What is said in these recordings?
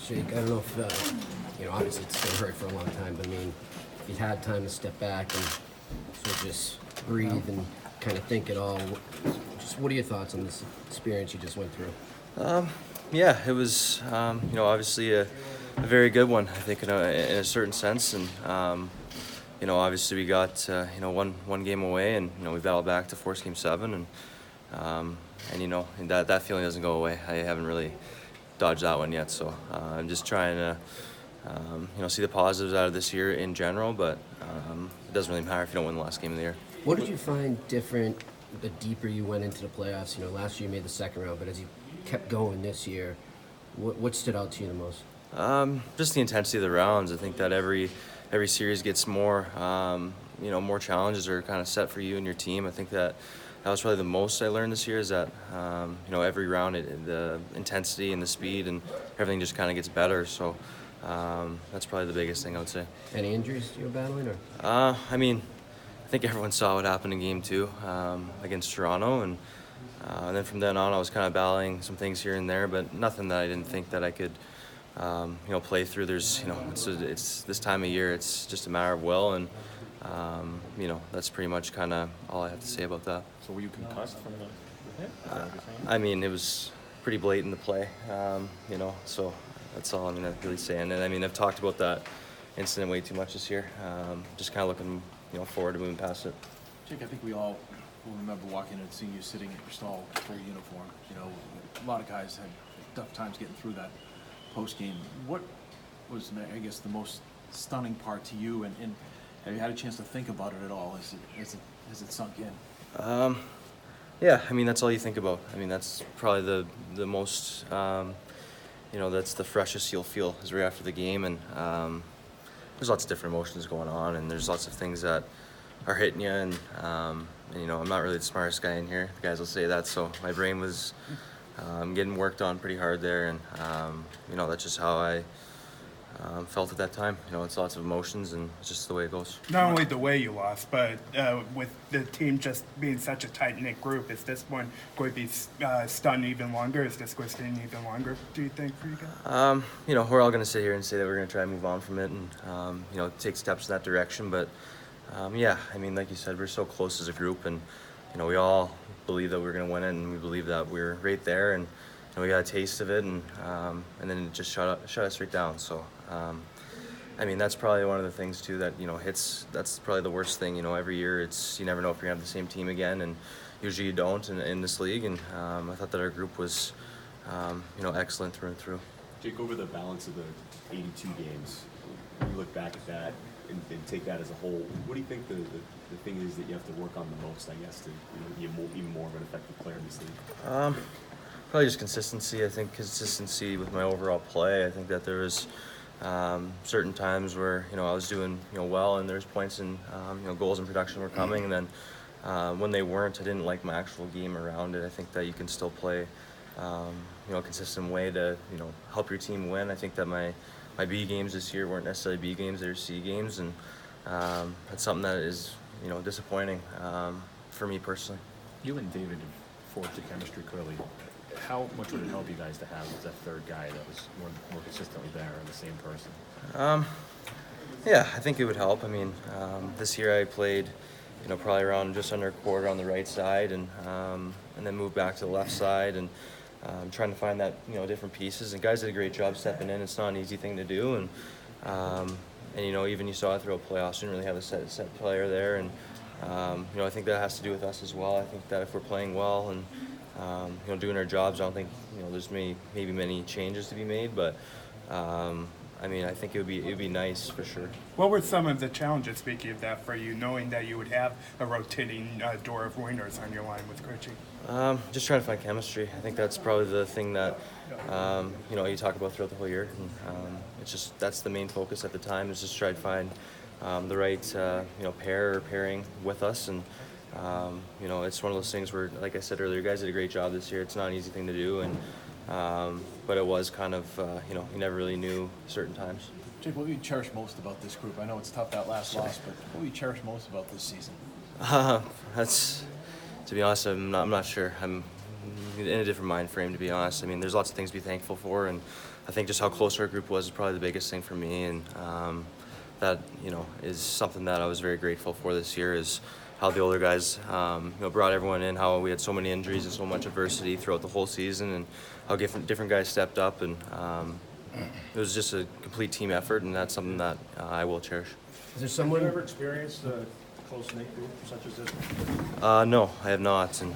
Jake, I don't know if, obviously it's going to hurt for a long time, but I mean, if you had time to step back and sort of just breathe and kind of think it all, what are your thoughts on this experience you just went through? Yeah, it was, obviously a very good one, I think, in a certain sense. And, obviously we got, one game away and, we battled back to force game 7. And that feeling doesn't go away. I haven't really dodged that one yet. So I'm just trying to, see the positives out of this year in general. But it doesn't really matter if you don't win the last game of the year. What did you find different the deeper you went into the playoffs? Last year you made the second round, but as you kept going this year, what stood out to you the most? Just the intensity of the rounds. I think that every series gets more, more challenges are kind of set for you and your team. I think that was probably the most I learned this year is that, every round, the intensity and the speed and everything just kind of gets better. So that's probably the biggest thing I would say. Any injuries you're battling? I think everyone saw what happened in Game 2 against Toronto, and then from then on I was kind of battling some things here and there, but nothing that I didn't think that I could, play through. There's, it's this time of year, it's just a matter of will, and that's pretty much kind of all I have to say about that. So were you concussed from the hit? Is that what you're saying? It was pretty blatant to play, so that's all I'm gonna really say. And I've talked about that incident way too much this year. Just kind of looking, forward to moving past it. Jake, I think we all will remember walking in and seeing you sitting at your stall, full uniform. A lot of guys had tough times getting through that post game. What was, I guess, the most stunning part to you, and have you had a chance to think about it at all? Has it sunk in? Yeah, that's all you think about. That's probably the most, that's the freshest you'll feel is right after the game, and there's lots of different emotions going on, and there's lots of things that are hitting you, and I'm not really the smartest guy in here. The guys will say that, so my brain was getting worked on pretty hard there, and that's just how I felt at that time. It's lots of emotions, and it's just the way it goes. Not only the way you lost, but with the team just being such a tight-knit group, is this one going to be stunned even longer? Is this going to stay even longer, do you think, for you guys? We're all going to sit here and say that we're going to try and move on from it and, take steps in that direction. But, like you said, we're so close as a group, and, we all believe that we're going to win it, and we believe that we're right there, and we got a taste of it, and then it just shut us right down. So, that's probably one of the things too that hits. That's probably the worst thing. Every year you never know if you're gonna have the same team again, and usually you don't in this league. And I thought that our group was, excellent through and through. Jake, over the balance of the 82 games, when you look back at that and take that as a whole, what do you think the thing is that you have to work on the most, I guess, to be even more of an effective player in this league? Probably just consistency. I think consistency with my overall play. I think that there was certain times where I was doing well, and there's points in goals and production were coming, and then when they weren't, I didn't like my actual game around it. I think that you can still play a consistent way to help your team win. I think that my B games this year weren't necessarily B games; they were C games, and that's something that is disappointing for me personally. You and David forged the chemistry clearly. How much would it help you guys to have that third guy that was more consistently there, and the same person? Yeah, I think it would help. This year I played, probably around just under a quarter on the right side, and then moved back to the left side, and trying to find that different pieces. And guys did a great job stepping in. It's not an easy thing to do, and even you saw it through a playoffs, you didn't really have a set player there, and I think that has to do with us as well. I think that if we're playing well and doing our jobs, I don't think there's maybe many changes to be made, but I think it would be nice for sure. What were some of the challenges, speaking of that, for you, knowing that you would have a rotating door of winners on your line with Cherishing? Just trying to find chemistry. I think that's probably the thing that you talk about throughout the whole year, and it's just that's the main focus at the time, is just try to find the right pair or pairing with us. And it's one of those things where, like I said earlier, you guys did a great job this year. It's not an easy thing to do, and but it was kind of you never really knew certain times. Jake, what do you cherish most about this group? I know it's tough, that last loss, but what do you cherish most about this season? That's, to be honest, I'm not sure. I'm in a different mind frame, to be honest. I mean, there's lots of things to be thankful for, and I think just how close our group was probably the biggest thing for me, and that, you know, is something that I was very grateful for this year, is how the older guys, you know, brought everyone in, how we had so many injuries and so much adversity throughout the whole season, and how different guys stepped up, and it was just a complete team effort, and that's something that I will cherish. Is there Have someone? you ever experienced a close-knit group such as this? No, I have not, and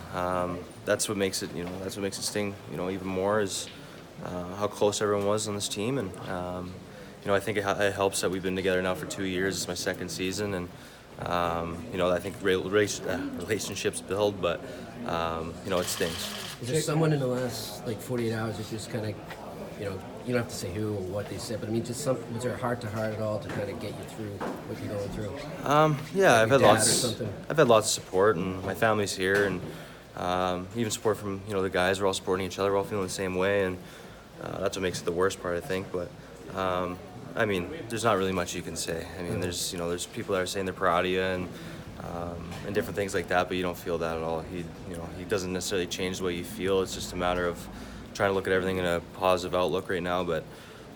that's what makes it, you know, that's what makes it sting, you know, even more, is how close everyone was on this team, and you know, I think it helps that we've been together now for 2 years. It's my second season, and you know, I think relationships build, but you know, it stings. Is there someone in the last like 48 hours that just kind of, you know, you don't have to say who or what they said, but I mean, just was there a heart-to-heart at all to kind of get you through what you're going through? Yeah, I've your had dad or lots. something? I've had lots of support, and my family's here, and even support from, you know, the guys. We're all supporting each other. We're all feeling the same way, and that's what makes it the worst part, I think. But I mean, there's not really much you can say. I mean, there's, you know, there's people that are saying they're proud of you, and different things like that, but you don't feel that at all. You know, he doesn't necessarily change the way you feel. It's just a matter of trying to look at everything in a positive outlook right now, but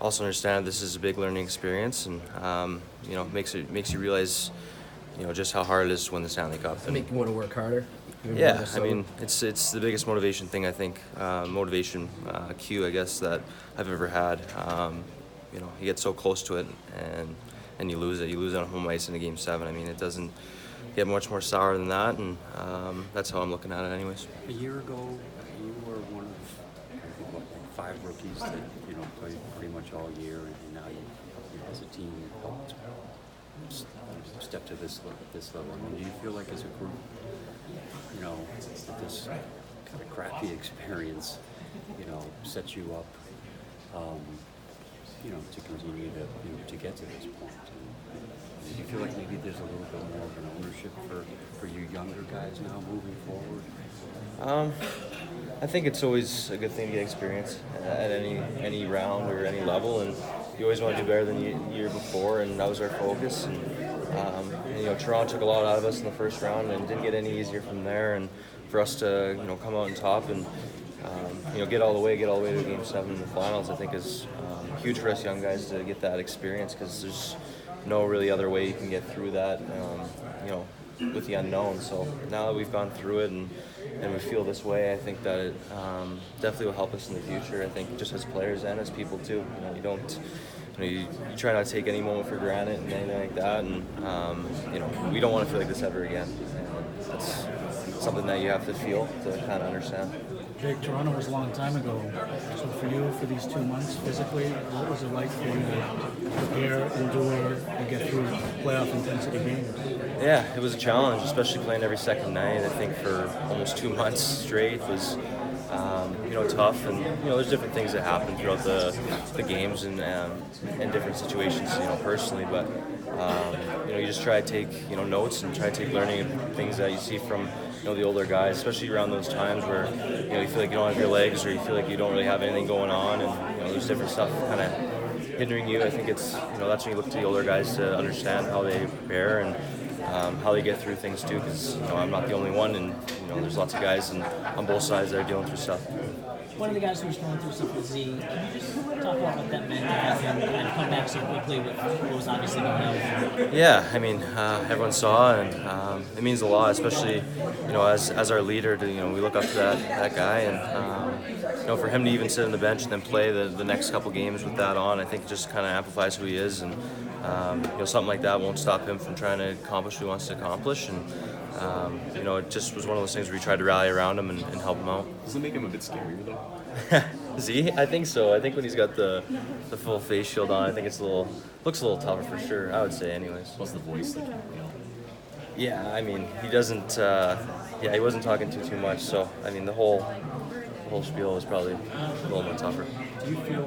also understand this is a big learning experience, and you know, makes you realize, you know, just how hard it is to win the Stanley Cup. Does it make you want to work harder? Yeah, I mean, it's the biggest motivation thing, I think, motivation cue, I guess, that I've ever had. You know, you get so close to it, and you lose it. You lose it on home ice in a Game 7. I mean, it doesn't get much more sour than that, and that's how I'm looking at it anyways. A year ago, you were one of, I think, what, like 5 rookies that, you know, played pretty much all year, and now you know, as a team, helped step to this level. I mean, do you feel like as a group, you know, that this kind of crappy experience, you know, sets you up, you know, to continue to, you know, to get to this point? And do you feel like maybe there's a little bit more of an ownership for you younger guys now moving forward? I think it's always a good thing to get experience at any round or any level, and you always want to do better than the year before, and that was our focus. And you know, Toronto took a lot out of us in the first round, and didn't get any easier from there. And for us to, you know, come out on top and you know, get all the way to Game 7 in the finals, I think is huge for us young guys to get that experience, because there's no really other way you can get through that, you know, with the unknown. So now that we've gone through it and we feel this way, I think that it definitely will help us in the future. I think just as players and as people too. You know, you don't, you know, you try not to take any moment for granted and anything like that. And you know, we don't want to feel like this ever again. And that's something that you have to feel to kind of understand. Jake, Toronto was a long time ago. So for you, for these 2 months physically, what was it like for you to prepare, endure, and get through playoff intensity games? Yeah, it was a challenge, especially playing every second night. I think for almost 2 months straight was, you know, tough. And you know, there's different things that happen throughout the games and different situations, you know, personally. But you know, you just try to take, you know, notes and try to take learning of things that you see from, you know, the older guys, especially around those times where, you know, you feel like you don't have your legs, or you feel like you don't really have anything going on, and you know, there's different stuff kind of hindering you. I think it's, you know, that's when you look to the older guys to understand how they prepare and how they get through things too, because you know, I'm not the only one, and you know, there's lots of guys on both sides that are dealing through stuff. One of the guys who was going through something with Z, can you just talk about what that meant to have him kind of come back so quickly with what was obviously going on? Yeah, I mean, everyone saw, and it means a lot, especially, you know, as our leader. To, you know, we look up to that guy, and you know, for him to even sit on the bench and then play the next couple games with that on, I think just kind of amplifies who he is, and you know, something like that won't stop him from trying to accomplish what he wants to accomplish. And you know, it just was one of those things where we tried to rally around him and help him out. Does it make him a bit scarier though? Is he? I think so. I think when he's got the full face shield on, I think it's looks a little tougher for sure, I would say anyways. What's the voice like? You know? Yeah, I mean, he doesn't, yeah, he wasn't talking too much, so, I mean, the whole spiel was probably a little more tougher. Do you feel